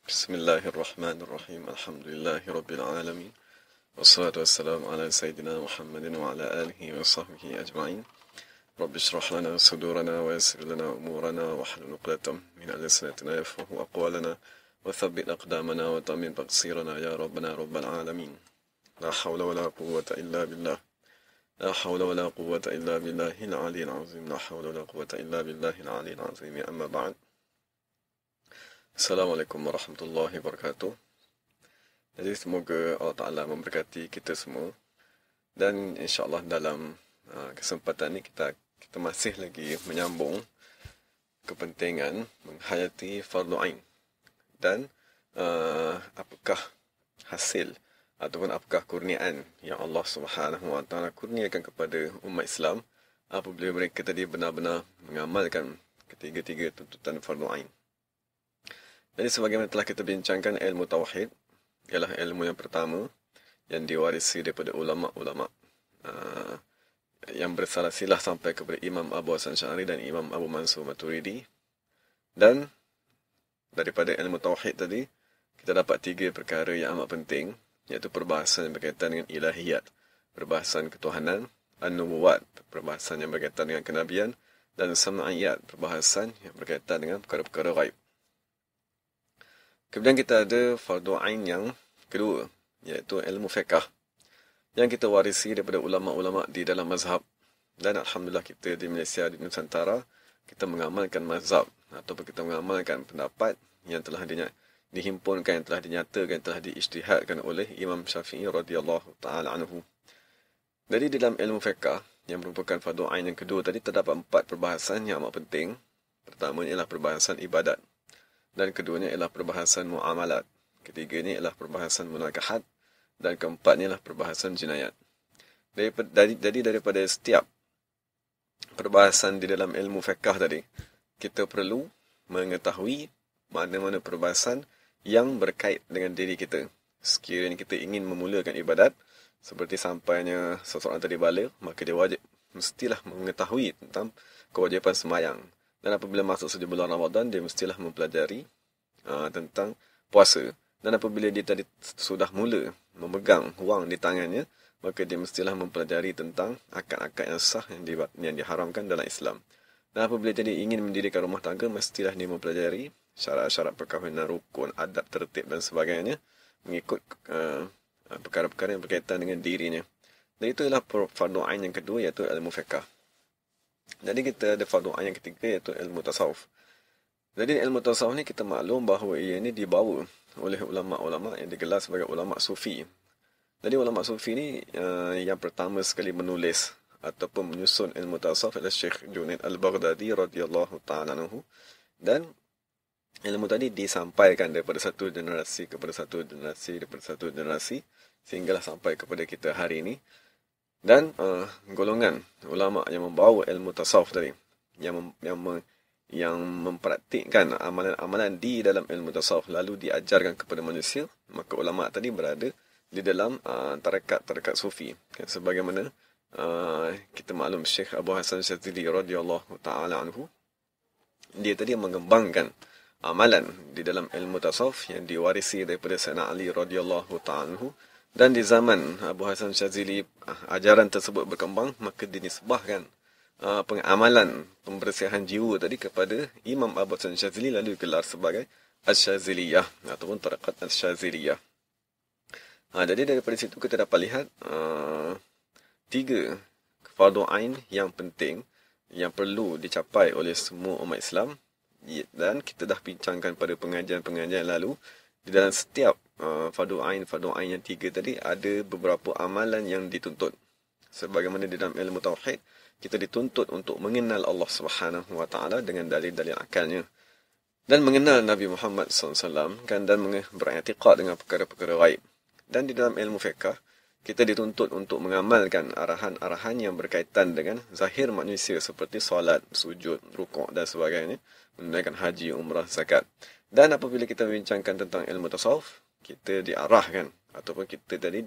Bismillahirrahmanirrahim. Alhamdulillahirabbil alamin. Wassalatu wassalamu ala sayyidina Muhammadin wa ala alihi wa sahbihi ajma'in. Rabbi shrah lana sudurana wa yassir lana umurana wa hlul 'uqdatam min lisatina yafqahu aqwalana wa thabbit aqdamana wa tammin taqsirana ya rabbana rabbal alamin. La hawla wa la quwwata illa billah. La hawla wa la quwwata illa billahil aliyyil azim. La hawla wa la quwwata illa billahil aliyyil azim. Amma ba'd. Assalamualaikum warahmatullahi wabarakatuh. Jadi semoga Allah Ta'ala memberkati kita semua. Dan insyaAllah dalam kesempatan ini kita masih lagi menyambung kepentingan menghayati fardu ain. Dan apakah hasil ataupun apakah kurniaan yang Allah Subhanahu Wa Ta'ala kurniakan kepada umat Islam apabila mereka tadi benar-benar mengamalkan ketiga-tiga tuntutan fardu ain. Jadi sebagaimana telah kita bincangkan, ilmu tauhid ialah ilmu yang pertama yang diwarisi daripada ulama-ulama yang bersilsilah sampai kepada Imam Abu Hasan Asy'ari dan Imam Abu Mansur Maturidi. Dan daripada ilmu tauhid tadi kita dapat tiga perkara yang amat penting, iaitu perbahasan yang berkaitan dengan ilahiyat, perbahasan ketuhanan, an-nubuwat, perbahasan yang berkaitan dengan kenabian, dan sam'iyat, perbahasan yang berkaitan dengan perkara-perkara ghaib. Kemudian kita ada fardu ain yang kedua, iaitu ilmu fiqh yang kita warisi daripada ulama-ulama di dalam mazhab. Dan alhamdulillah kita di Malaysia, di Nusantara, kita mengamalkan mazhab ataupun kita mengamalkan pendapat yang telah dihimpunkan, yang telah dinyatakan, yang telah diijtihadkan oleh Imam Syafi'i radhiyallahu taala anhu. Jadi dalam ilmu fiqh yang merupakan fardu ain yang kedua tadi terdapat 4 perbahasan yang amat penting. Pertamanya ialah perbahasan ibadat. Dan keduanya ialah perbahasan muamalat. Ketiganya ialah perbahasan munakahat. Dan keempatnya ialah perbahasan jinayat. Jadi daripada setiap perbahasan di dalam ilmu fiqh tadi, kita perlu mengetahui mana-mana perbahasan yang berkait dengan diri kita. Sekiranya kita ingin memulakan ibadat, seperti sampainya seseorang tadi balik, maka dia mestilah mengetahui tentang kewajipan sembahyang. Dan apabila masuk saja bulan Ramadan, dia mestilah mempelajari tentang puasa. Dan apabila dia tadi sudah mula memegang wang di tangannya, maka dia mestilah mempelajari tentang akad-akad yang sah yang diharamkan dalam Islam. Dan apabila jadi ingin mendirikan rumah tangga, mestilah dia mempelajari syarat-syarat perkahwinan, rukun, adab, tertib dan sebagainya, mengikut perkara-perkara yang berkaitan dengan dirinya. Dan itu adalah fardu ain yang kedua, iaitu ilmu fiqh. Jadi kita ada fardu ain yang ketiga, iaitu ilmu tasawuf. Jadi ilmu tasawuf ni kita maklum bahawa ia ini dibawa oleh ulama-ulama yang digelar sebagai ulama sufi. Jadi ulama sufi ni yang pertama sekali menulis ataupun menyusun ilmu tasawuf adalah Syekh Junaid Al-Baghdadi radhiyallahu ta'ala anhu. Dan ilmu tadi disampaikan daripada satu generasi kepada satu generasi, daripada satu generasi sehinggalah sampai kepada kita hari ini. Dan golongan ulama yang membawa ilmu tasawuf tadi, yang mempraktikkan amalan-amalan di dalam ilmu tasawuf lalu diajarkan kepada manusia, maka ulama tadi berada di dalam tarekat sufi. Sebagaimana kita maklum Syekh Abu Hasan Syadzili radhiyallahu taala anhu, dia tadi mengembangkan amalan di dalam ilmu tasawuf yang diwarisi daripada Sayyidina Ali radhiyallahu taala anhu. Dan di zaman Abu Hasan Syadzili ajaran tersebut berkembang, maka dinisbahkan pengamalan pembersihan jiwa tadi kepada Imam Abu Hasan Syadzili, lalu gelar sebagai Asy-Syadziliyah ataupun Tarekat Asy-Syadziliyah. Jadi daripada situ kita dapat lihat 3 fardu ain yang penting yang perlu dicapai oleh semua umat Islam. Dan kita dah bincangkan pada pengajian-pengajian lalu, di dalam setiap fardu ain yang 3 tadi ada beberapa amalan yang dituntut. Sebagaimana di dalam ilmu tauhid, kita dituntut untuk mengenal Allah Subhanahu Wa Taala dengan dalil-dalil akalnya, dan mengenal Nabi Muhammad SAW, dan beriktikad dengan perkara-perkara ghaib. Dan di dalam ilmu fiqh, kita dituntut untuk mengamalkan arahan-arahan yang berkaitan dengan zahir manusia seperti solat, sujud, rukuk dan sebagainya, menunaikan haji, umrah, zakat. Dan apabila kita bincangkan tentang ilmu tasawuf, kita diarahkan ataupun kita tadi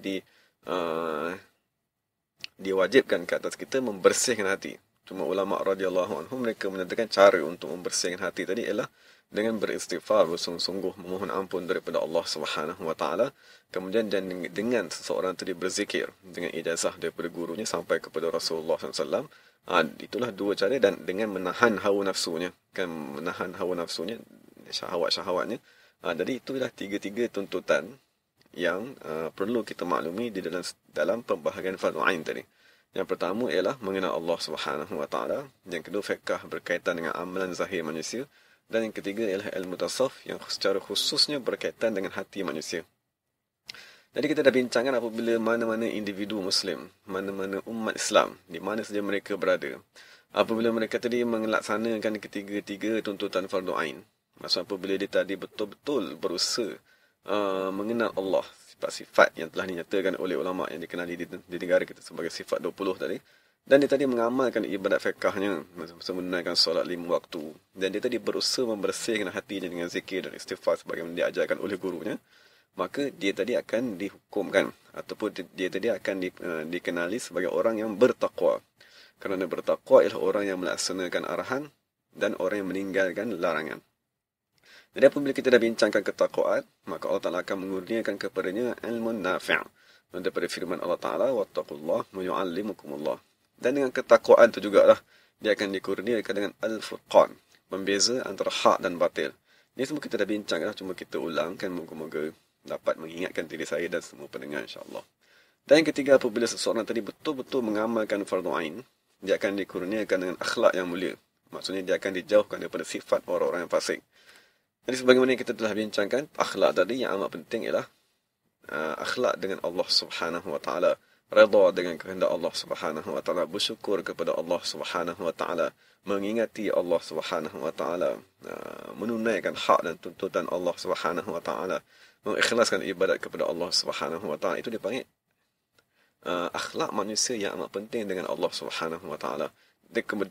diwajibkan ke atas kita membersihkan hati. Cuma ulama radhiyallahu anhum mereka menyatakan cara untuk membersihkan hati tadi ialah dengan beristighfar, bersungguh-sungguh memohon ampun daripada Allah Subhanahu wa taala, kemudian dan dengan seseorang tadi berzikir dengan ijazah daripada gurunya sampai kepada Rasulullah SAW. Itulah dua cara, dan dengan menahan hawa nafsunya, kan, menahan hawa nafsunya, syahwat-syahwatnya. Jadi itulah tiga-tiga tuntutan yang perlu kita maklumi di dalam pembahagian fardu ain tadi. Yang pertama ialah mengenal Allah Subhanahu wa taala, yang kedua fiqh berkaitan dengan amalan zahir manusia, dan yang ketiga ialah ilmu tasawuf yang secara khususnya berkaitan dengan hati manusia. Jadi kita dah bincangkan apabila mana-mana individu Muslim, mana-mana umat Islam, di mana saja mereka berada, apabila mereka tadi melaksanakan ketiga-tiga tuntutan fardu ain, maksud apabila dia tadi betul-betul berusaha mengenal Allah, sifat-sifat yang telah dinyatakan oleh ulama yang dikenali di negara kita sebagai sifat 20 tadi, dan dia tadi mengamalkan ibadat fiqahnya, menunaikan solat 5 waktu, dan dia tadi berusaha membersihkan hatinya dengan zikir dan istighfar sebagaimana diajarkan oleh gurunya, maka dia tadi akan dihukumkan ataupun dia tadi akan dikenali sebagai orang yang bertakwa. Kerana bertakwa ialah orang yang melaksanakan arahan dan orang yang meninggalkan larangan. Jadi apabila kita dah bincangkan ketakwaan, maka Allah Ta'ala akan mengurniakan kepadanya ilmu nafi'. Daripada firman Allah Ta'ala, wattaqullah wa yu'allimukumullah. Dan dengan ketakwaan itu jugalah dia akan dikurniakan dengan al-furqan, membeza antara hak dan batil. Ini semua kita dah bincangkan, cuma kita ulangkan, moga-moga dapat mengingatkan diri saya dan semua pendengar insya-Allah. Dan yang ketiga, apabila seseorang tadi betul-betul mengamalkan fardu ain, dia akan dikurniakan dengan akhlak yang mulia. Maksudnya dia akan dijauhkan daripada sifat orang-orang yang fasik. Jadi sebagaimana kita telah bincangkan, akhlak tadi yang amat penting ialah akhlak dengan Allah Subhanahu wa taala, redha dengan kehendak Allah Subhanahu wa taala, bersyukur kepada Allah Subhanahu wa taala, mengingati Allah Subhanahu wa taala, menunaikan hak dan tuntutan Allah Subhanahu wa taala, mengikhlaskan ibadat kepada Allah Subhanahu wa taala. Itu dipanggil akhlak manusia yang amat penting dengan Allah Subhanahu wa taala.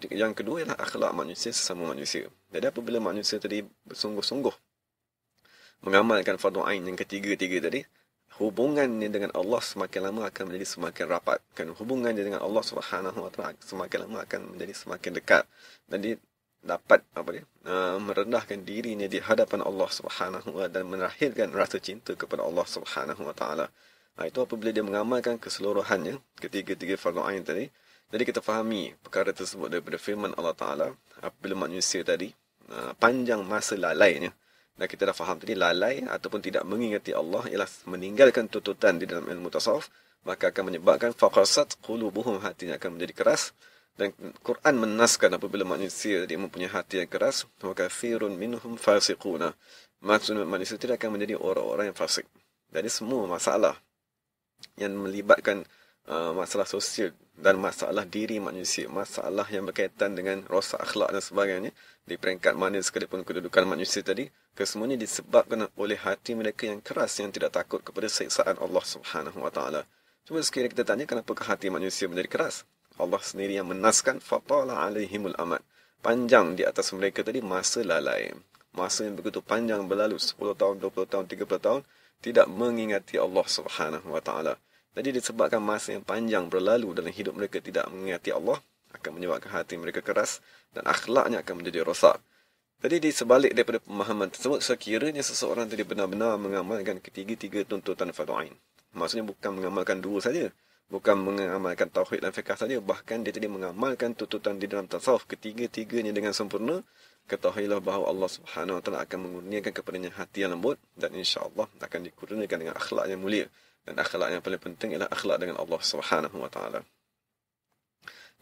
Yang kedua ialah akhlak manusia sesama manusia. Jadi apabila manusia tadi bersungguh-sungguh mengamalkan fardu ain yang ketiga-tiga tadi, hubungannya dengan Allah semakin lama akan menjadi semakin rapat. Kan, hubungannya dengan Allah Subhanahu wa taala semakin lama akan menjadi semakin dekat. Dan dia dapat merendahkan dirinya di hadapan Allah Subhanahu wa taala dan melahirkan rasa cinta kepada Allah Subhanahu wa taala. Itu apabila dia mengamalkan keseluruhannya ketiga-tiga fardu ain tadi. Jadi kita fahami perkara tersebut daripada firman Allah Ta'ala, apabila manusia tadi panjang masa lalainya. Dan kita dah faham tadi, lalai ataupun tidak mengingati Allah ialah meninggalkan tuntutan di dalam ilmu tasawuf, maka akan menyebabkan faqasat qulubuhum, hatinya akan menjadi keras. Dan Quran menaskan apabila manusia tadi mempunyai hati yang keras, wa katsirun minhum fasiquna. Maksudnya manusia tidak akan menjadi orang-orang yang fasik. Jadi semua masalah yang melibatkan masalah sosial dan masalah diri manusia, masalah yang berkaitan dengan rosak akhlak dan sebagainya, di peringkat mana sekalipun kedudukan manusia tadi, kesemuanya disebabkan oleh hati mereka yang keras, yang tidak takut kepada siksaan Allah Subhanahu wa taala. Cuma sekiranya kita tanya, kenapakah hati manusia menjadi keras? Allah sendiri yang menaskan, fatala alaihimul amad, panjang di atas mereka tadi masa lalai. Masa yang begitu panjang berlalu, 10 tahun, 20 tahun, 30 tahun, tidak mengingati Allah Subhanahu wa taala. Jadi disebabkan masa yang panjang berlalu dalam hidup mereka tidak mengingati Allah, akan menyebabkan hati mereka keras dan akhlaknya akan menjadi rosak. Jadi di sebalik daripada pemahaman tersebut, sekiranya seseorang tadi benar-benar mengamalkan ketiga-tiga tuntutan fardu ain. Maksudnya bukan mengamalkan dua saja, bukan mengamalkan tauhid dan fiqh saja, bahkan dia tadi mengamalkan tuntutan di dalam tasawuf ketiga-tiganya dengan sempurna, ketahuilah bahawa Allah Subhanahu wa taala akan mengurniakan kepadanya hati yang lembut, dan insya-Allah akan dikurniakan dengan akhlak yang mulia. Dan akhlak yang paling penting ialah akhlak dengan Allah Subhanahu wa taala.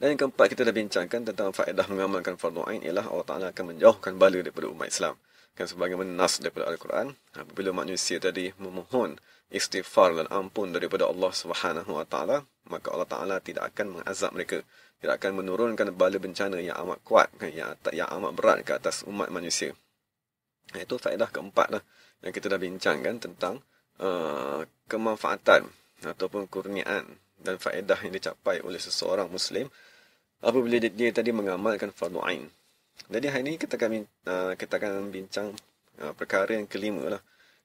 Dan yang keempat, kita dah bincangkan tentang faedah mengamalkan fardu ain ialah Allah Taala akan menjauhkan bala daripada umat Islam. Kan sebagaimana nas daripada Al-Quran, apabila manusia tadi memohon istighfar dan ampun daripada Allah Subhanahu wa taala, maka Allah Taala tidak akan mengazab mereka, tidak akan menurunkan bala bencana yang amat kuat, yang amat berat ke atas umat manusia. Itu faedah keempat lah yang kita dah bincangkan tentang kemanfaatan ataupun kurniaan dan faedah yang dicapai oleh seseorang Muslim apabila dia tadi mengamalkan fardu ain. Jadi hari ini kita akan bincang perkara yang kelima lah,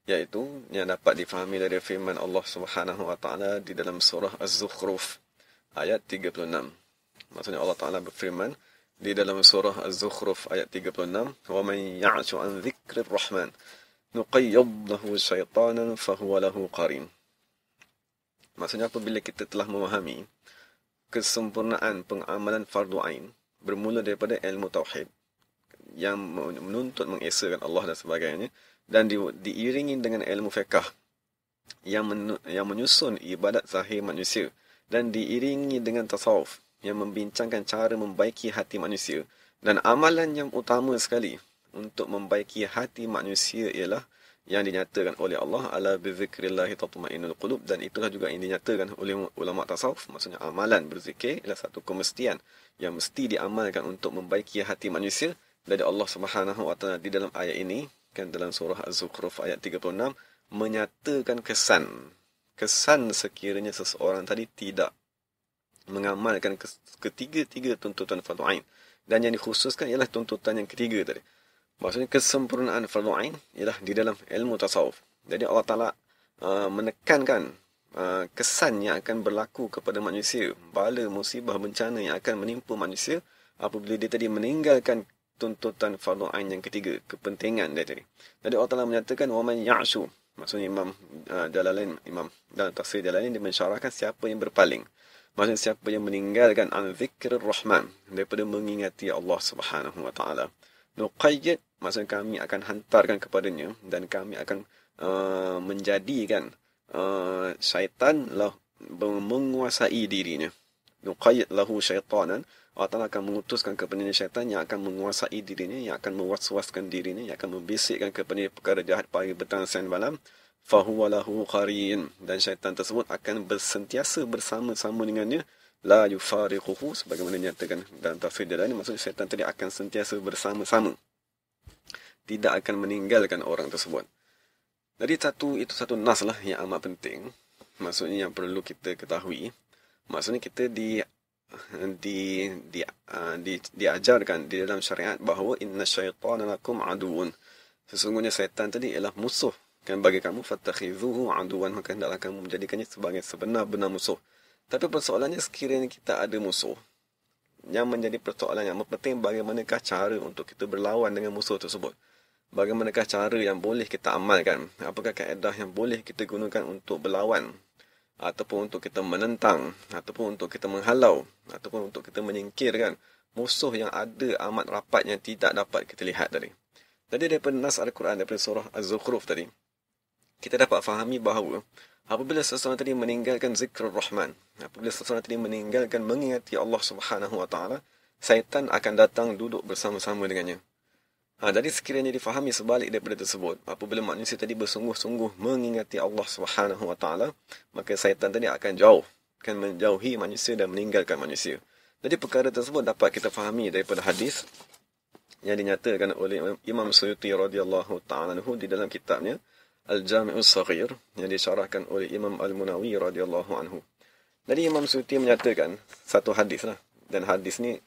iaitu yang dapat difahami dari firman Allah Subhanahu wa taala di dalam surah Az-Zukhruf ayat 36. Maksudnya Allah Taala berfirman, di dalam surah Az-Zukhruf ayat 36, wa man ya'shu an dzikrir rahman nuqayyid lahu syaitanan fahuwa lahu qarin. Maksudnya apabila kita telah memahami kesempurnaan pengamalan fardu ain bermula daripada ilmu tauhid yang menuntut mengesakan Allah dan sebagainya, dan diiringi dengan ilmu fiqh yang menyusun ibadat zahir manusia, dan diiringi dengan tasawuf yang membincangkan cara membaiki hati manusia, dan amalan yang utama sekali untuk membaiki hati manusia ialah yang dinyatakan oleh Allah, ala bizikrillahi tatma'innul qulub, dan itulah juga yang dinyatakan oleh ulama tasawuf. Maksudnya amalan berzikir ialah satu kemestian yang mesti diamalkan untuk membaiki hati manusia. Dari Allah Subhanahu wa taala di dalam ayat ini, kan dalam surah Az-Zukhruf ayat 36, menyatakan kesan sekiranya seseorang tadi tidak mengamalkan ketiga-tiga tuntutan fardu ain, dan yang dikhususkan ialah tuntutan yang ketiga tadi. Maksudnya kesempurnaan fardu ain ialah di dalam ilmu tasawuf. Jadi Allah Taala menekankan kesan yang akan berlaku kepada manusia, bala musibah bencana yang akan menimpa manusia apabila dia tadi meninggalkan tuntutan fardu ain yang ketiga, kepentingan dia tadi. Jadi Allah Taala menyatakan wa man ya'shu. Maksudnya Imam dalam tafsir Jalalain dia mensyarahkan siapa yang berpaling. Maksudnya siapa yang meninggalkan an dzikrir rahman, daripada mengingati Allah Subhanahu wa taala. Nuqayyid, maksudnya kami akan hantarkan kepadanya, dan kami akan menjadikan syaitan menguasai dirinya. Nuqayyid lahu syaitanan, Allah Ta'ala akan mengutuskan kepadanya syaitan yang akan menguasai dirinya, yang akan mewaswaskan dirinya, yang akan membisikkan kepadanya perkara jahat pagi, petang, siang, malam. Fahuwa lahu qarin, dan syaitan tersebut akan bersentiasa bersama-sama dengannya. La yufariquhu, sebagaimana dinyatakan dalam tafsir dia lain, maksudnya syaitan tadi akan sentiasa bersama-sama, tidak akan meninggalkan orang tersebut. Jadi itu satu nas lah yang amat penting, maksudnya yang perlu kita ketahui. Maksudnya kita diajarkan di dalam syariat bahawa inna syaitana lakum aduun, sesungguhnya syaitan tadi ialah musuh kan bagi kamu, fattakhidhuhu aduwan, maka hendaklah kamu menjadikannya sebagai sebenar-benar musuh. Tapi persoalannya, sekiranya kita ada musuh, yang menjadi persoalan yang penting, bagaimanakah cara untuk kita berlawan dengan musuh tersebut? Bagaimanakah cara yang boleh kita amalkan? Apakah kaedah yang boleh kita gunakan untuk berlawan, ataupun untuk kita menentang, ataupun untuk kita menghalau, ataupun untuk kita menyingkirkan musuh yang ada amat rapat yang tidak dapat kita lihat tadi. Jadi daripada nas Al-Quran, daripada surah Az-Zukhruf tadi, kita dapat fahami bahawa apabila seseorang tadi meninggalkan zikrul rahman, apabila seseorang tadi meninggalkan mengingati Allah Subhanahu wa taala, syaitan akan datang duduk bersama-sama dengannya. Jadi sekiranya difahami sebalik daripada tersebut, apabila manusia tadi bersungguh-sungguh mengingati Allah Subhanahu wa taala, maka syaitan tadi akan menjauhi manusia dan meninggalkan manusia. Jadi perkara tersebut dapat kita fahami daripada hadis yang dinyatakan oleh Imam Suyuti radhiyallahu ta'ala anhu di dalam kitabnya Al-Jami'us Saghir, yang disyarahkan oleh Imam Al-Munawi radhiyallahu anhu. Jadi Imam Suyuti menyatakan satu hadis lah, dan hadis ni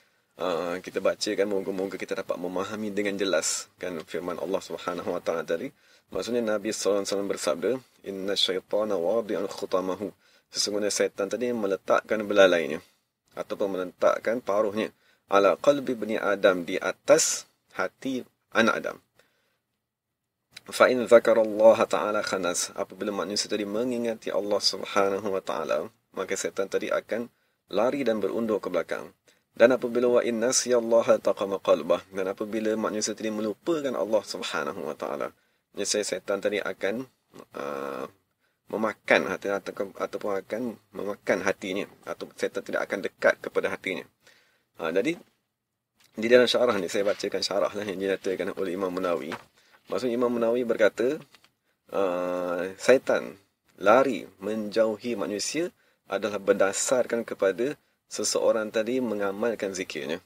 kita bacakan, moga-moga kita dapat memahami dengan jelas kan firman Allah Subhanahu wa taala tadi. Maksudnya Nabi sallallahu alaihi wasallam bersabda, inna syaitana wadi'un khutamahu, sesungguhnya syaitan tadi meletakkan belalainya ataupun meletakkan paruhnya ala qalbi bani Adam, di atas hati anak Adam. Fa in dzakarallaha ta'ala khanas, apabila manusia tadi mengingati Allah Subhanahu wa taala, maka syaitan tadi akan lari dan berundur ke belakang. Dan apabila wa in nasiyallaha taqama qalbah, dan apabila manusia tadi melupakan Allah Subhanahu wa taala, nescaya syaitan tadi akan memakan hati, ataupun akan memakan hatinya, atau syaitan tidak akan dekat kepada hatinya. Jadi di dalam syarah ni, saya bacakan syarah lah yang dinyatakan oleh Imam Munawi. Maksudnya Imam Munawi berkata, syaitan lari menjauhi manusia adalah berdasarkan kepada seseorang tadi mengamalkan zikirnya.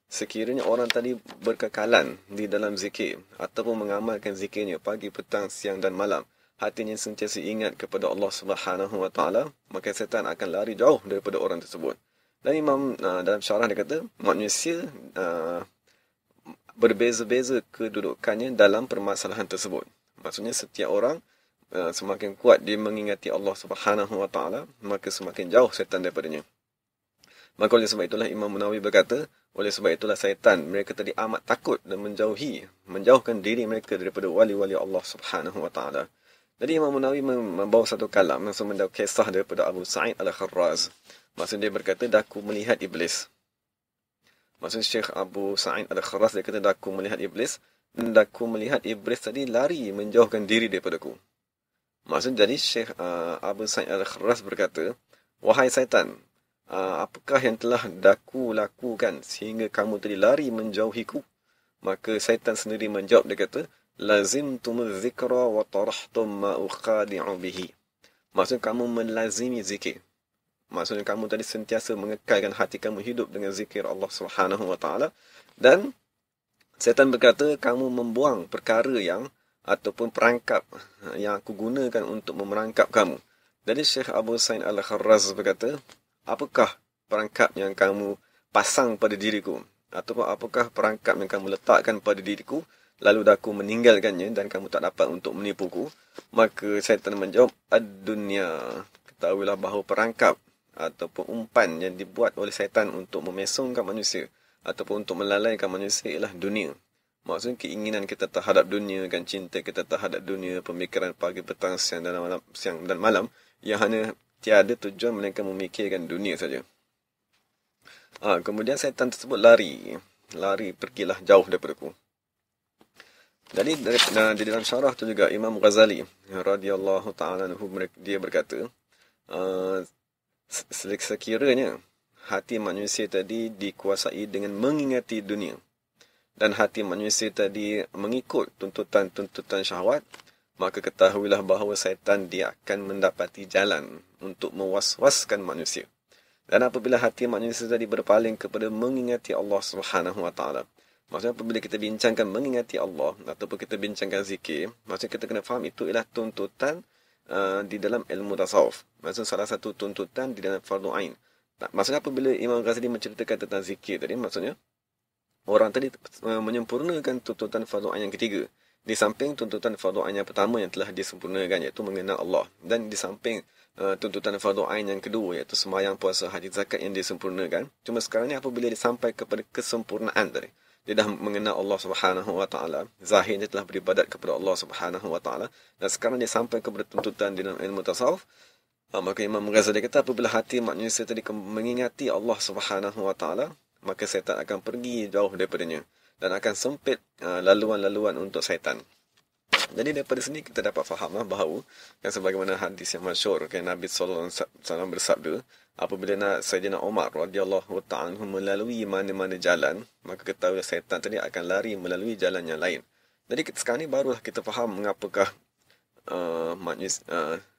Sekiranya orang tadi berkekalan di dalam zikir, ataupun mengamalkan zikirnya pagi, petang, siang dan malam, hatinya sentiasa ingat kepada Allah Subhanahu wa taala, maka syaitan akan lari jauh daripada orang tersebut. Dan Imam dalam syarah dia kata, manusia berbeza-beza kedudukannya dalam permasalahan tersebut. Maksudnya setiap orang semakin kuat dia mengingati Allah Subhanahu wa taala, maka semakin jauh syaitan daripadanya. Maka oleh sebab itulah Imam Nawawi berkata, oleh sebab itulah syaitan mereka tadi amat takut dan menjauhkan diri mereka daripada wali-wali Allah Subhanahu wa taala. Jadi Imam Nawawi membawa satu kalam, maksud membawa kisah daripada Abu Sa'id Al-Kharraz. Maksud dia berkata, daku melihat iblis. Maksud Syekh Abu Sa'id Al-Kharraz dia kata, daku melihat iblis, dan daku melihat iblis tadi lari menjauhkan diri daripadaku. Maksud jadi Syekh Abu Sa'id Al-Kharraz berkata, wahai syaitan, apakah yang telah daku lakukan sehingga kamu tadi lari menjauhiku? Maka syaitan sendiri menjawab, dia kata, lazimtumuz zikra wa tarahtum ma ukhadi'u bihi. Maksud kamu melazimi zikir. Maksudnya kamu tadi sentiasa mengekalkan hati kamu hidup dengan zikir Allah Subhanahu wa taala, dan syaitan berkata kamu membuang perkara yang ataupun perangkap yang aku gunakan untuk memerangkap kamu. Jadi Syekh Abu Sa'id Al-Kharraz berkata, apakah perangkap yang kamu pasang pada diriku? Ataupun apakah perangkap yang kamu letakkan pada diriku, lalu aku meninggalkannya dan kamu tak dapat untuk menipuku? Maka syaitan menjawab, ad-dunya. Ketahuilah bahawa perangkap ataupun umpan yang dibuat oleh syaitan untuk memesongkan manusia ataupun untuk melalaikan manusia ialah dunia. Maksudnya keinginan kita terhadap dunia, kan, cinta kita terhadap dunia, pemikiran pagi, petang, siang dan malam yang hanya tiada tujuan melainkan memikirkan dunia saja. Kemudian syaitan tersebut lari, pergilah jauh daripadaku. Jadi di dalam syarah tu juga Imam Ghazali radhiyallahu taala anhu dia berkata, sekiranya hati manusia tadi dikuasai dengan mengingati dunia dan hati manusia tadi mengikut tuntutan syahwat, maka ketahuilah bahawa syaitan dia akan mendapati jalan untuk mewaswaskan manusia. Dan apabila hati manusia tadi berpaling kepada mengingati Allah Subhanahu wa taala, maksudnya apabila kita bincangkan mengingati Allah ataupun kita bincangkan zikir, maksudnya kita kena faham itu ialah tuntutan di dalam ilmu tasawuf. Maksudnya salah satu tuntutan di dalam fardu ain. Maksudnya apabila Imam Ghazali menceritakan tentang zikir tadi, maksudnya orang tadi menyempurnakan tuntutan fardu ain yang ketiga. Di samping tuntutan fardu ain yang pertama yang telah disempurnakan, iaitu mengenal Allah. Dan di samping tuntutan fardu ain yang kedua, iaitu sembahyang, puasa, haji, zakat yang disempurnakan. Cuma sekarang ni apabila disampai kepada kesempurnaan tadi, dia dah mengenal Allah Subhanahu wa taala, zahirnya telah beribadat kepada Allah Subhanahu wa taala, dan sekarang dia sampai kepada tuntutan di dalam ilmu tasawuf. Maka Imam Ghazali kata, apabila hati manusia tadi mengingati Allah Subhanahu wa taala, maka syaitan akan pergi jauh daripadanya dan akan sempit laluan-laluan untuk syaitan. Jadi daripada sini kita dapat faham bahawa yang sebagaimana hadis yang masyhur, kan, Nabi sallallahu alaihi wasallam bersabda, apabila Sayyidina Umar radhiyallahu ta'ala melalui mana-mana jalan, maka ketahuilah syaitan tadi akan lari melalui jalan yang lain. Jadi sekarang ni barulah kita faham mengapakah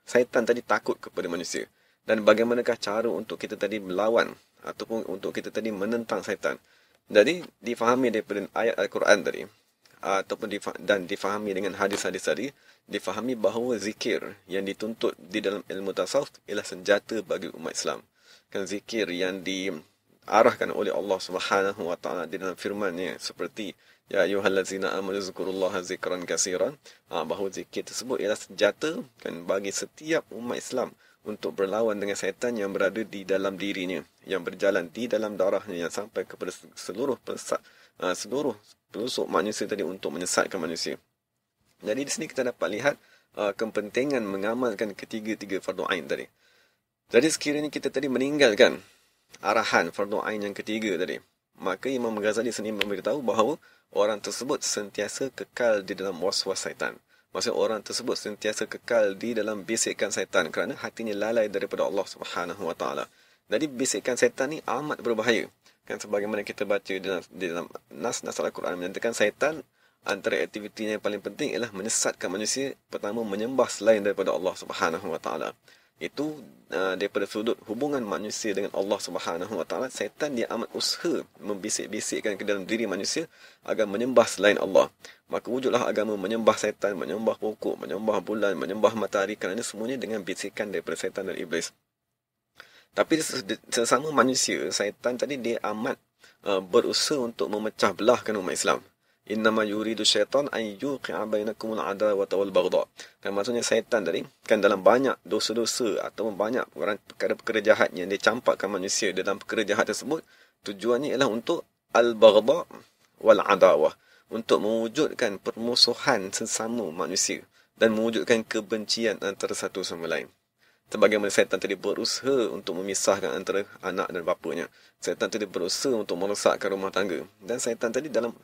syaitan tadi takut kepada manusia, dan bagaimanakah cara untuk kita tadi melawan ataupun untuk kita tadi menentang syaitan. Jadi difahami daripada ayat Al-Quran tadi, ataupun difahami dengan hadis-hadis tadi, difahami bahawa zikir yang dituntut di dalam ilmu tasawuf ialah senjata bagi umat Islam. Kan, zikir yang diarahkan oleh Allah Subhanahu wa taala di dalam firman-Nya seperti ya ayyuhallazina amanu zkurullaha zikran katsiran, bahawa zikir tersebut ialah senjata, kan, bagi setiap umat Islam untuk berlawan dengan syaitan yang berada di dalam dirinya, yang berjalan di dalam darahnya, yang sampai kepada seluruh pelusuk manusia tadi untuk menyesatkan manusia. Jadi di sini kita dapat lihat kepentingan mengamalkan ketiga-tiga fardu ain tadi. Jadi sekiranya kita tadi meninggalkan arahan fardu ain yang ketiga tadi, maka Imam Ghazali sendiri memberitahu bahawa orang tersebut sentiasa kekal di dalam waswas syaitan. Maksudnya orang tersebut sentiasa kekal di dalam bisikan syaitan kerana hatinya lalai daripada Allah Subhanahu wa taala. Jadi bisikan syaitan ni amat berbahaya. Kan, sebagaimana kita baca di dalam nas-nas Al-Quran menyatakan syaitan antara aktivitinya yang paling penting ialah menyesatkan manusia, pertama menyembah selain daripada Allah Subhanahu wa taala. Itu daripada sudut hubungan manusia dengan Allah Subhanahu wa taala, syaitan dia amat usaha membisik-bisikkan ke dalam diri manusia agar menyembah selain Allah. Maka wujudlah agama menyembah syaitan, menyembah pokok, menyembah bulan, menyembah matahari, kerana semuanya dengan bisikan daripada syaitan dan iblis. Tapi sesama manusia, syaitan tadi dia amat berusaha untuk memecah belahkan umat Islam. Innama yuridu syaitan an yuqi'a bainakumul adawata wal baghdha. Kan maksudnya syaitan tadi kan dalam banyak dosa-dosa atau banyak perkara-perkara jahat yang dia campakkan manusia dalam perkara jahat tersebut, tujuannya ialah untuk al-baghdha wal adawah, untuk mewujudkan permusuhan sesama manusia dan mewujudkan kebencian antara satu sama lain. Sebagaimana syaitan tadi berusaha untuk memisahkan antara anak dan bapanya. Syaitan tadi berusaha untuk merosakkan rumah tangga. Dan syaitan tadi dalam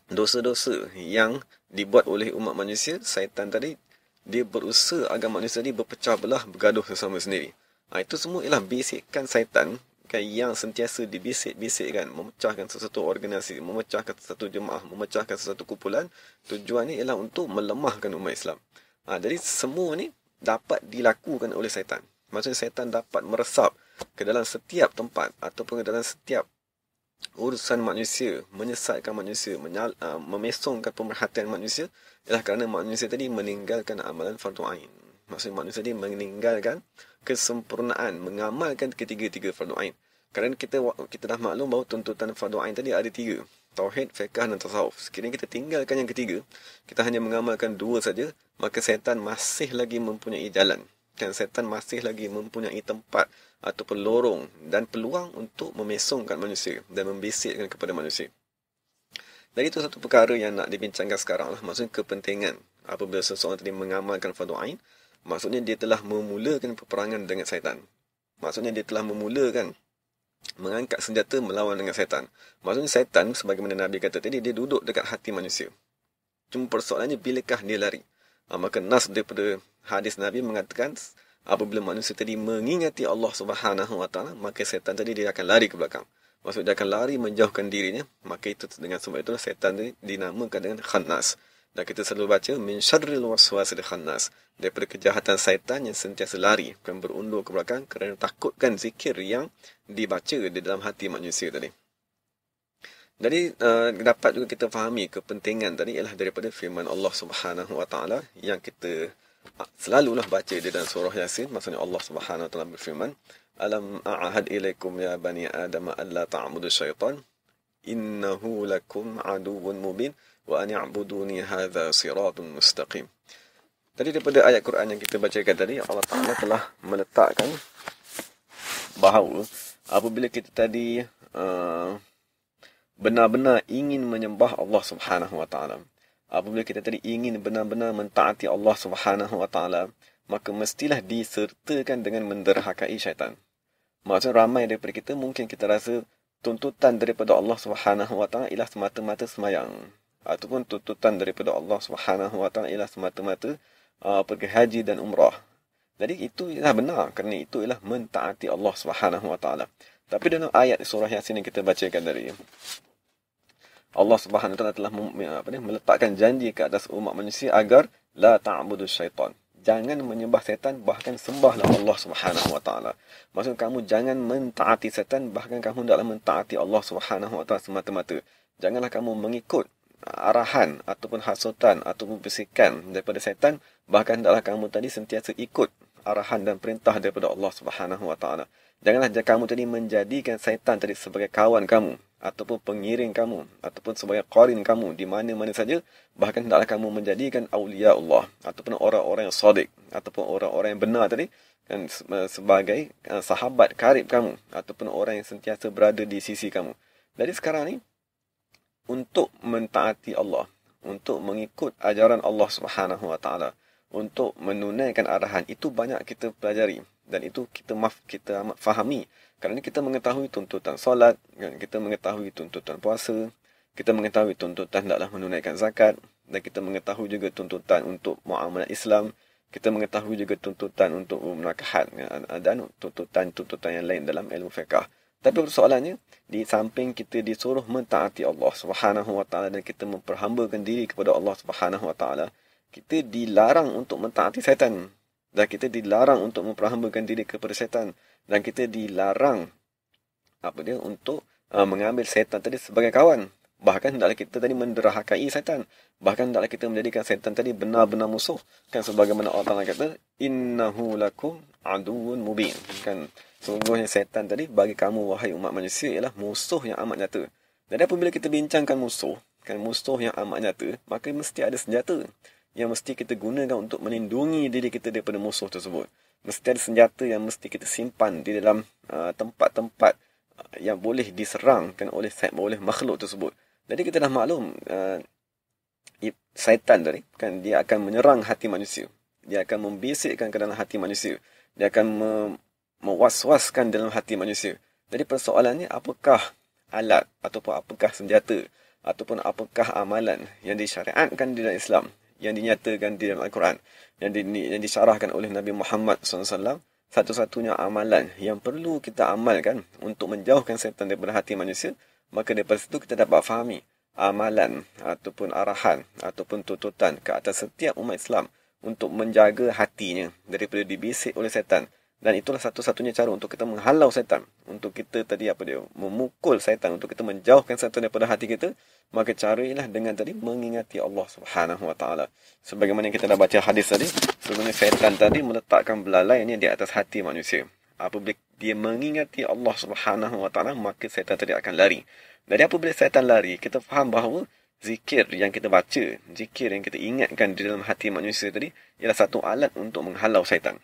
dosa-dosa yang dibuat oleh umat manusia, syaitan tadi dia berusaha agar manusia ni berpecah belah, bergaduh sesama sendiri. Itu semua ialah bisikan syaitan kan, yang sentiasa dibisik-bisikkan, memecahkan sesuatu organisasi, memecahkan sesuatu jemaah, memecahkan sesuatu kumpulan. Tujuannya ialah untuk melemahkan umat Islam. Jadi semua ni dapat dilakukan oleh syaitan. Maksudnya syaitan dapat meresap ke dalam setiap tempat ataupun ke dalam setiap urusan manusia, menyesatkan manusia, memesongkan pemerhatian manusia, ialah kerana manusia tadi meninggalkan amalan fardu ain. Maksudnya manusia tadi meninggalkan kesempurnaan mengamalkan ketiga-tiga fardu ain. Kerana kita dah maklum bahawa tuntutan fardu ain tadi ada 3. Tauhid, fiqh dan tasawuf. Sekiranya kita tinggalkan yang ketiga, kita hanya mengamalkan 2 saja, maka syaitan masih lagi mempunyai jalan. Dan syaitan masih lagi mempunyai tempat ataupun lorong dan peluang untuk memesongkan manusia dan membisikkan kepada manusia. Dan itu satu perkara yang nak dibincangkan sekarang lah. Maksudnya kepentingan apabila seseorang tadi mengamalkan fardu ain, maksudnya dia telah memulakan peperangan dengan syaitan. Maksudnya dia telah memulakan mengangkat senjata melawan dengan syaitan. Maksudnya syaitan, sebagaimana Nabi kata tadi, dia duduk dekat hati manusia. Cuma persoalannya, bilakah dia lari? Maka nas daripada hadis Nabi mengatakan, apabila manusia tadi mengingati Allah Subhanahu Wa Taala, maka syaitan tadi dia akan lari ke belakang. Maksudnya dia akan lari menjauhkan dirinya. Maka itu dengan sebab itulah syaitan tadi dinamakan dengan khannas. Dan kita selalu baca min syarril waswasil khannas, daripada kejahatan syaitan yang sentiasa lari, bukan berundur ke belakang kerana takutkan zikir yang dibaca di dalam hati manusia tadi. Jadi dapat juga kita fahami kepentingan tadi ialah daripada firman Allah Subhanahu Wa Taala yang kita selalulah baca di dalam surah Yasin. Maksudnya Allah Subhanahu Wa Taala berfirman, alam a'ahad ilaikum ya bani adam alla ta'budu syaitan innahu lakum aduwwun mubin wa an ya'buduni hadza siratun mustaqim. Tadi daripada ayat Quran yang kita bacakan tadi, Allah Taala telah meletakkan bahawa apabila kita tadi benar-benar ingin menyembah Allah Subhanahu Wa Taala, apabila kita tadi ingin benar-benar mentaati Allah Subhanahu Wa Taala, maka mestilah disertakan dengan menderhakai syaitan. Maksudnya ramai daripada kita mungkin kita rasa tuntutan daripada Allah Subhanahu Wa Taala ialah semata-mata semayang, ataupun tuntutan daripada Allah Subhanahu Wa Taala ialah semata-mata pergi haji dan umrah. Jadi itu ialah benar, kerana itu ialah mentaati Allah Subhanahu Wa Taala. Tapi dalam ayat surah Yasin yang kita bacakan tadi, Allah Subhanahu Wa Taala telah meletakkan janji ke atas umat manusia agar la ta'budu syaitan. Jangan menyembah syaitan, bahkan sembahlah Allah Subhanahu Wa Taala. Maksud kamu jangan mentaati syaitan, bahkan kamu hendaklah mentaati Allah Subhanahu Wa Taala semata-mata. Janganlah kamu mengikut arahan ataupun hasutan ataupun bisikan daripada syaitan, bahkan hendaklah kamu tadi sentiasa ikut arahan dan perintah daripada Allah Subhanahu Wa Taala. Janganlah kamu tadi menjadikan syaitan tadi sebagai kawan kamu, ataupun pengiring kamu, ataupun sebagai qarin kamu di mana-mana saja. Bahkan hendaklah kamu menjadikan awliya Allah, ataupun orang-orang yang sadiq, ataupun orang-orang yang benar tadi, kan, sebagai sahabat karib kamu, ataupun orang yang sentiasa berada di sisi kamu. Jadi sekarang ni, untuk mentaati Allah, untuk mengikut ajaran Allah Subhanahu Wa Taala, untuk menunaikan arahan, itu banyak kita pelajari. Dan itu kita amat fahami. Kerana kita mengetahui tuntutan solat, kita mengetahui tuntutan puasa, kita mengetahui tuntutan hendaklah menunaikan zakat, dan kita mengetahui juga tuntutan untuk muamalah Islam, kita mengetahui juga tuntutan untuk menakahat, dan tuntutan yang lain dalam ilmu fiqh. Tapi persoalannya, di samping kita disuruh mentaati Allah Subhanahu Wa Taala dan kita memperhambakan diri kepada Allah Subhanahu Wa Taala, kita dilarang untuk mentaati syaitan. Dan kita dilarang untuk memperhambakan diri kepada syaitan. Dan kita dilarang untuk mengambil syaitan tadi sebagai kawan. Bahkan hendaklah kita tadi menderhakai syaitan. Bahkan hendaklah kita menjadikan syaitan tadi benar-benar musuh. Kan sebagaimana Allah Ta'ala kata, innahu lakum aduwwun mubin. Kan sungguhnya syaitan tadi bagi kamu wahai umat manusia ialah musuh yang amat nyata. Dan apabila kita bincangkan musuh, kan musuh yang amat nyata, maka mesti ada senjata yang mesti kita gunakan untuk melindungi diri kita daripada musuh tersebut. Mesti ada senjata yang mesti kita simpan di dalam tempat-tempat yang boleh diserangkan oleh makhluk tersebut. Jadi kita dah maklum, syaitan tadi, kan dia akan menyerang hati manusia. Dia akan membisikkan ke dalam hati manusia. Dia akan mewaswaskan dalam hati manusia. Jadi persoalannya, apakah alat ataupun apakah senjata ataupun apakah amalan yang disyariatkan di dalam Islam, yang dinyatakan di dalam Al-Quran, yang disyarahkan oleh Nabi Muhammad SAW, satu-satunya amalan yang perlu kita amalkan untuk menjauhkan syaitan daripada hati manusia, maka daripada situ kita dapat fahami amalan ataupun arahan ataupun tuntutan ke atas setiap umat Islam untuk menjaga hatinya daripada dibisik oleh syaitan. Dan itulah satu-satunya cara untuk kita menghalau syaitan, untuk kita memukul syaitan, untuk kita menjauhkan syaitan daripada hati kita. Maka cara ialah dengan tadi mengingati Allah Subhanahu Wa Taala. Sebagaimana kita dah baca hadis tadi, sebenarnya syaitan tadi meletakkan belalainya di atas hati manusia. Apabila dia mengingati Allah Subhanahu Wa Taala, maka syaitan tadi akan lari. Jadi apabila syaitan lari, kita faham bahawa zikir yang kita baca, zikir yang kita ingatkan di dalam hati manusia tadi ialah satu alat untuk menghalau syaitan.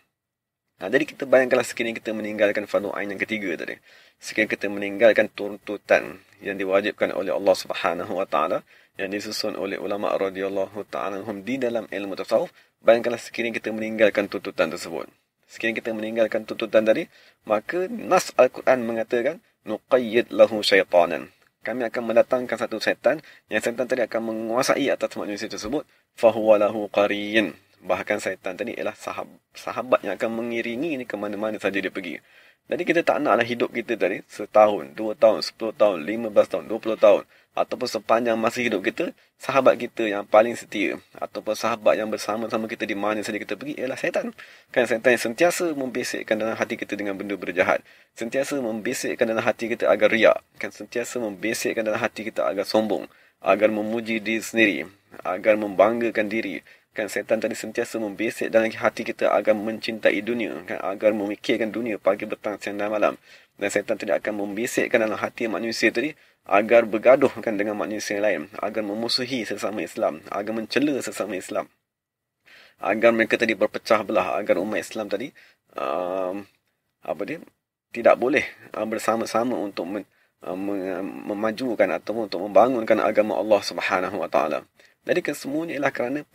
Jadi kita bayangkanlah sekiranya kita meninggalkan fardu ain yang ketiga tadi. Sekiranya kita meninggalkan tuntutan yang diwajibkan oleh Allah Subhanahu Wa Taala, yang disusun oleh ulama radhiyallahu ta'ala di dalam ilmu tasawuf, bayangkanlah sekiranya kita meninggalkan tuntutan tersebut. Sekiranya kita meninggalkan tuntutan tadi, maka nas Al-Quran mengatakan nuqayyid lahu syaitanan. Kami akan mendatangkan satu syaitan, yang syaitan tadi akan menguasai atas manusia tersebut, fahuwa lahu qariyin. Bahkan syaitan tadi ialah sahabat yang akan mengiringi ini ke mana-mana saja dia pergi. Jadi kita tak naklah hidup kita tadi setahun, 2 tahun, 10 tahun, 15 tahun, 20 tahun, ataupun sepanjang masa hidup kita, sahabat kita yang paling setia ataupun sahabat yang bersama-sama kita di mana saja kita pergi ialah syaitan. Kan syaitan yang sentiasa membisikkan dalam hati kita dengan benda berjahat, sentiasa membisikkan dalam hati kita agar riak, kan sentiasa membisikkan dalam hati kita agar sombong, agar memuji diri sendiri, agar membanggakan diri. Kan syaitan tadi sentiasa membisik dalam hati kita agar mencintai dunia, kan, agar memikirkan dunia pagi, petang, siang dan malam. Dan syaitan tadi akan membisikkan dalam hati manusia tadi agar bergaduh kan dengan manusia lain, agar memusuhi sesama Islam, agar mencela sesama Islam, agar mereka tadi berpecah belah, agar umat Islam tadi tidak boleh bersama-sama untuk memajukan atau untuk membangunkan agama Allah Subhanahu Wa Taala. Jadi kesemuanya ialah kerana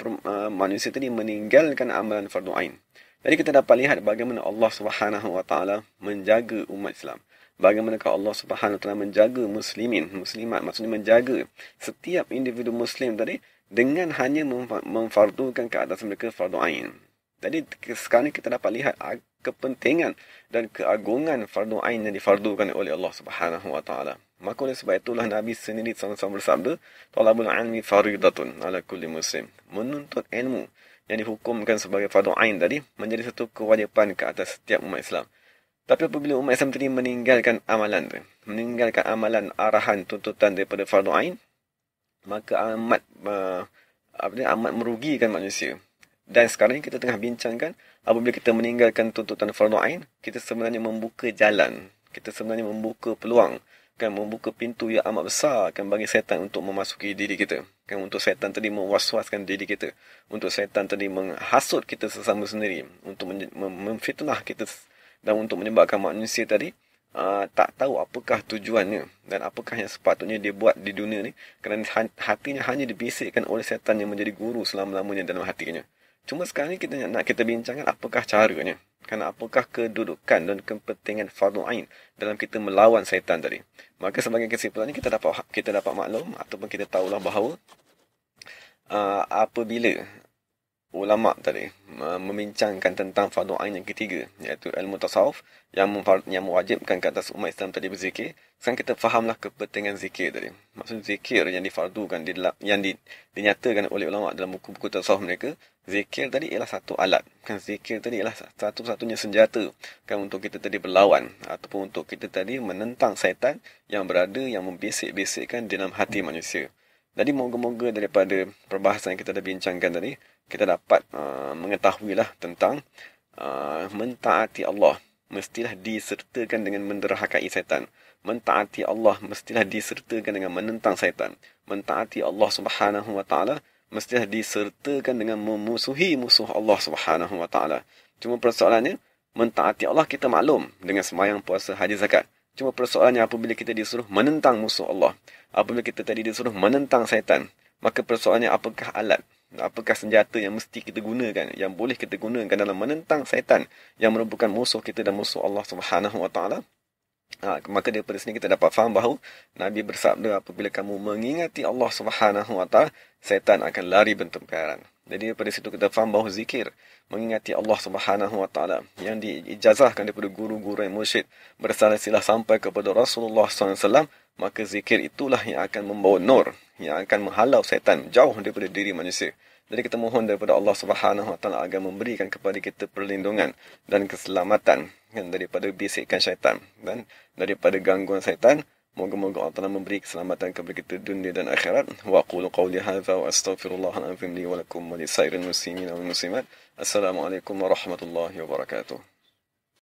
manusia tadi meninggalkan amalan fardu ain. Jadi kita dapat lihat bagaimana Allah Subhanahu Wa Taala menjaga umat Islam. Bagaimana Allah Subhanahu Wa Taala menjaga muslimat, maksudnya menjaga setiap individu muslim tadi dengan hanya memfardukan ke atas mereka fardu ain. Jadi sekarang kita dapat lihat kepentingan dan keagungan fardu ain yang difardukan oleh Allah Subhanahu Wa Taala. Maka oleh sebab itulah Nabi sendiri sama-sama bersabda, talabul ilmi faridatun ala kulli muslim. Menuntut ilmu yang dihukumkan sebagai fardu ain tadi menjadi satu kewajipan ke atas setiap umat Islam. Tapi apabila umat Islam tadi meninggalkan amalan tu, meninggalkan amalan arahan tuntutan daripada fardu ain, maka amat merugikan manusia. Dan sekarang kita tengah bincangkan, apabila kita meninggalkan tuntutan fardu ain, kita sebenarnya membuka jalan, kita sebenarnya membuka peluang, kan, membuka pintu yang amat besar kan bagi syaitan untuk memasuki diri kita, kan, untuk syaitan tadi mewaswaskan diri kita, untuk syaitan tadi menghasut kita sesama sendiri, untuk memfitnah kita, dan untuk menyebabkan manusia tadi tak tahu apakah tujuannya dan apakah yang sepatutnya dia buat di dunia ni, kerana hatinya hanya dibisikkan oleh syaitan yang menjadi guru selama-lamanya dalam hatinya. Cuma sekarang ni kita bincangkan apakah caranya, kan, apakah kedudukan dan kepentingan fardu ain dalam kita melawan syaitan tadi. Maka sebagai kesimpulannya kita dapat maklum ataupun kita tahulah bahawa apabila ulama tadi membincangkan tentang fardu ain yang ketiga, iaitu ilmu tasawuf yang mewajibkan ke atas umat Islam tadi berzikir, sekarang kita fahamlah kepentingan zikir tadi. Maksud zikir yang difardukan dinyatakan oleh ulama dalam buku-buku tasawuf mereka, zikir tadi ialah satu alat, kan, zikir tadi ialah satu-satunya senjata, kan, untuk kita tadi berlawan ataupun untuk kita tadi menentang syaitan yang membisik-bisikkan dalam hati manusia. Jadi moga-moga daripada perbahasan yang kita dah bincangkan tadi, kita dapat mengetahuilah tentang mentaati Allah mestilah disertakan dengan menderhakai syaitan. Mentaati Allah mestilah disertakan dengan menentang syaitan. Mentaati Allah Subhanahu wa taala mestilah disertakan dengan memusuhi musuh Allah Subhanahu wa taala. Cuma persoalannya, mentaati Allah kita maklum dengan sembahyang, puasa, haji, zakat. Cuma persoalannya apabila kita disuruh menentang musuh Allah, apabila kita tadi disuruh menentang syaitan, maka persoalannya apakah alat, apakah senjata yang mesti kita gunakan, yang boleh kita gunakan dalam menentang syaitan yang merupakan musuh kita dan musuh Allah Subhanahu wa taala? Maka daripada sini kita dapat faham bahawa Nabi bersabda, apabila kamu mengingati Allah Subhanahu wa taala, syaitan akan lari bertengkaran. Jadi daripada situ kita faham bahawa zikir, mengingati Allah Subhanahu wa taala yang diijazahkan daripada guru-guru yang mursyid bersilsilah sampai kepada Rasulullah SAW, maka zikir itulah yang akan membawa nur, yang akan menghalau syaitan jauh daripada diri manusia. Jadi kita mohon daripada Allah Subhanahu wa taala agar memberikan kepada kita perlindungan dan keselamatan daripada bisikan syaitan dan daripada gangguan syaitan. Moga-moga Allah Taala memberi keselamatan kepada kita dunia dan akhirat. Wa aqulu qawli hadza wa astaghfirullahal azim li wa lakum wa lisairil muslimin wal muslimat. Assalamualaikum warahmatullahi wabarakatuh.